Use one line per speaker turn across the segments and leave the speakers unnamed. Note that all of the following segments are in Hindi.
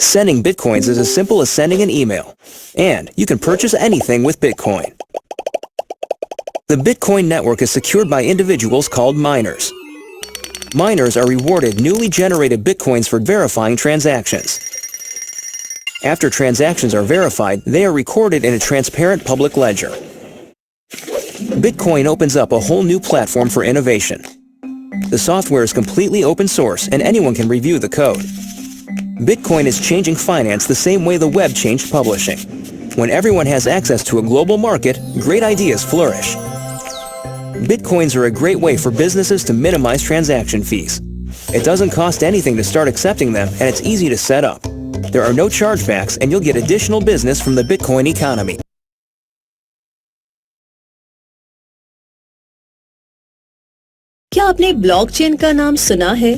Sending Bitcoins is as simple as sending an email. And you can purchase anything with Bitcoin. The Bitcoin network is secured by individuals called miners. Miners are rewarded newly generated Bitcoins for verifying transactions. After transactions are verified, they are recorded in a transparent public ledger. Bitcoin opens up a whole new platform for innovation. The software is completely open source and anyone can review the code. Bitcoin is changing finance the same way the web changed publishing. When everyone has access to a global market, great ideas flourish. Bitcoins are a great way for businesses to minimize transaction fees. It doesn't cost anything to start accepting them and it's easy to set up. There are no chargebacks and you'll get additional business from the Bitcoin economy.
क्या आपने ब्लॉकचेन का नाम सुना है?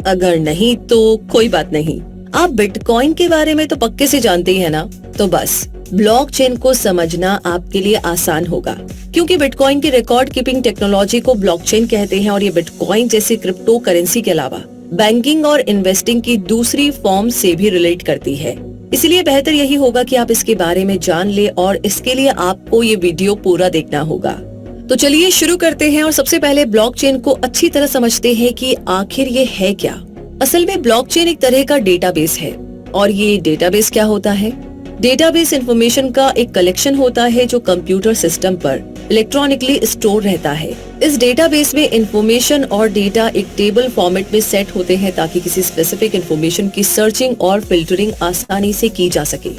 अगर नहीं तो कोई बात नहीं, आप बिटकॉइन के बारे में तो पक्के से जानते ही है ना। तो बस ब्लॉकचेन को समझना आपके लिए आसान होगा, क्योंकि बिटकॉइन की रिकॉर्ड कीपिंग टेक्नोलॉजी को ब्लॉकचेन कहते हैं और ये बिटकॉइन जैसी क्रिप्टो करेंसी के अलावा बैंकिंग और इन्वेस्टिंग की दूसरी फॉर्म से भी रिलेट करती है। इसलिए बेहतर यही होगा कि आप इसके बारे में जान ले और इसके लिए आपको ये वीडियो पूरा देखना होगा। तो चलिए शुरू करते हैं और सबसे पहले ब्लॉकचेन को अच्छी तरह समझते हैं कि आखिर ये है क्या। असल में ब्लॉकचेन एक तरह का डेटाबेस है। और ये डेटाबेस क्या होता है? डेटाबेस इंफॉर्मेशन का एक कलेक्शन होता है जो कंप्यूटर सिस्टम पर इलेक्ट्रॉनिकली स्टोर रहता है। इस डेटाबेस में इंफॉर्मेशन और डेटा एक टेबल फॉर्मेट में सेट होते हैं ताकि किसी स्पेसिफिक इंफॉर्मेशन की सर्चिंग और फिल्टरिंग आसानी से की जा सके।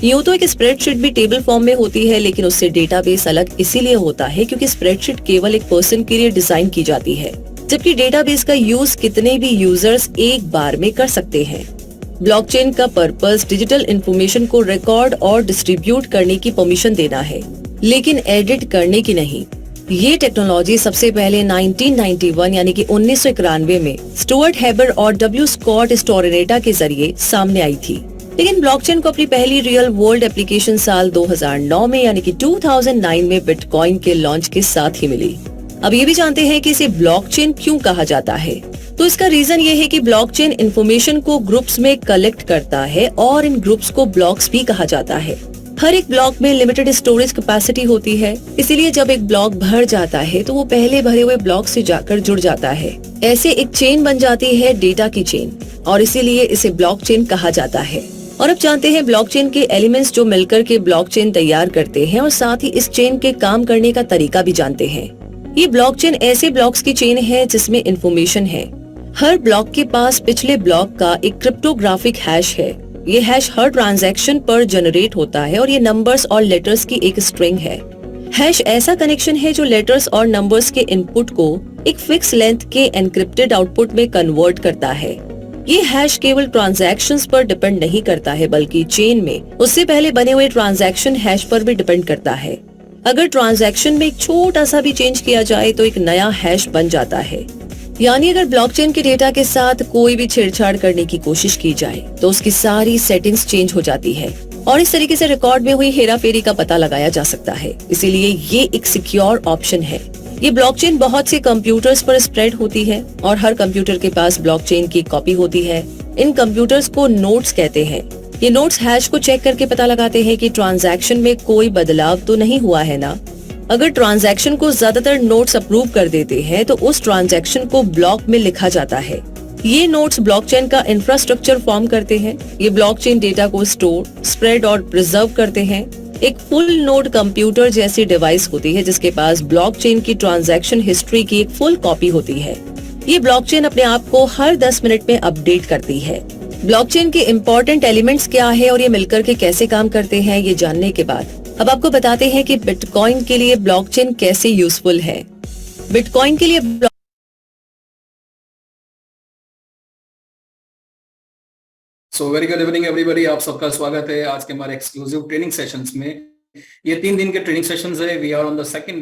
यूँ तो एक स्प्रेडशीट भी टेबल फॉर्म में होती है, लेकिन उससे डेटाबेस अलग इसीलिए होता है क्योंकि स्प्रेडशीट केवल एक पर्सन के लिए डिजाइन की जाती है, जबकि डेटाबेस का यूज कितने भी यूजर्स एक बार में कर सकते हैं। ब्लॉकचेन का पर्पस डिजिटल इंफॉर्मेशन को रिकॉर्ड और डिस्ट्रीब्यूट करने की परमिशन देना है, लेकिन एडिट करने की नहीं। ये टेक्नोलॉजी सबसे पहले 1991 यानी कि 1991 में स्टुअर्ट हेबर और डब्ल्यू स्कॉट स्टोरेनेटा के जरिए सामने आई थी। लेकिन ब्लॉकचेन को अपनी पहली रियल वर्ल्ड एप्लीकेशन साल 2009 में यानी कि 2009 में बिटकॉइन के लॉन्च के साथ ही मिली। अब ये भी जानते हैं कि इसे ब्लॉकचेन क्यों कहा जाता है। तो इसका रीजन ये है कि ब्लॉकचेन इंफॉर्मेशन को ग्रुप्स में कलेक्ट करता है और इन ग्रुप्स को ब्लॉक्स भी कहा जाता है। हर एक ब्लॉक में लिमिटेड स्टोरेज कैपेसिटी होती है, इसीलिए जब एक ब्लॉक भर जाता है तो वो पहले भरे हुए ब्लॉक से जाकर जुड़ जाता है। ऐसे एक चेन बन जाती है, डेटा की चेन, और इसीलिए इसे ब्लॉकचेन कहा जाता है। और अब जानते हैं ब्लॉकचेन के एलिमेंट्स जो मिलकर के ब्लॉकचेन तैयार करते हैं और साथ ही इस चेन के काम करने का तरीका भी जानते हैं। ये ब्लॉकचेन ऐसे ब्लॉक्स की चेन है जिसमें इंफॉर्मेशन है। हर ब्लॉक के पास पिछले ब्लॉक का एक क्रिप्टोग्राफिक हैश है। ये हैश हर ट्रांजैक्शन पर जनरेट होता है और ये नंबर्स और लेटर्स की एक स्ट्रिंग है। हैश ऐसा कनेक्शन है जो लेटर्स और नंबर्स के इनपुट को एक फिक्स लेंथ के एनक्रिप्टेड आउटपुट में कन्वर्ट करता है। ये हैश केवल ट्रांजैक्शंस पर डिपेंड नहीं करता है, बल्कि चेन में उससे पहले बने हुए ट्रांजैक्शन हैश पर भी डिपेंड करता है। अगर ट्रांजैक्शन में एक छोटा सा भी चेंज किया जाए तो एक नया हैश बन जाता है। यानी अगर ब्लॉकचेन के डेटा के साथ कोई भी छेड़छाड़ करने की कोशिश की जाए तो उसकी सारी सेटिंग्स चेंज हो जाती है और इस तरीके से रिकॉर्ड में हुई हेराफेरी का पता लगाया जा सकता है। इसीलिए ये एक सिक्योर ऑप्शन है। ये ब्लॉकचेन बहुत से कंप्यूटर्स पर स्प्रेड होती है और हर कंप्यूटर के पास ब्लॉकचेन की कॉपी होती है। इन कंप्यूटर्स को नोड्स कहते हैं। ये नोड्स हैश को चेक करके पता लगाते हैं कि ट्रांजैक्शन में कोई बदलाव तो नहीं हुआ है ना। अगर ट्रांजैक्शन को ज्यादातर नोड्स अप्रूव कर देते हैं तो उस ट्रांजैक्शन को ब्लॉक में लिखा जाता है। ये नोड्स ब्लॉकचेन का इंफ्रास्ट्रक्चर फॉर्म करते हैं। ये ब्लॉकचेन डेटा को स्टोर, स्प्रेड और प्रिजर्व करते हैं। एक फुल नोड कंप्यूटर जैसी डिवाइस होती है जिसके पास ब्लॉकचेन की ट्रांजैक्शन हिस्ट्री की एक फुल कॉपी होती है। ये ब्लॉकचेन अपने आप को हर 10 मिनट में अपडेट करती है। ब्लॉकचेन के इम्पोर्टेंट एलिमेंट्स क्या है और ये मिलकर के कैसे काम करते हैं, ये जानने के बाद अब आपको बताते हैं कि बिटकॉइन के लिए ब्लॉकचेन कैसे यूजफुल है। बिटकॉइन के लिए
वेरी गुड इवनिंग एवरीबॉडी, आप सबका स्वागत है आज के हमारे एक्सक्लूसिव ट्रेनिंग सेशंस में। ये 3 दिन के ट्रेनिंग सेशंस है। We are on the second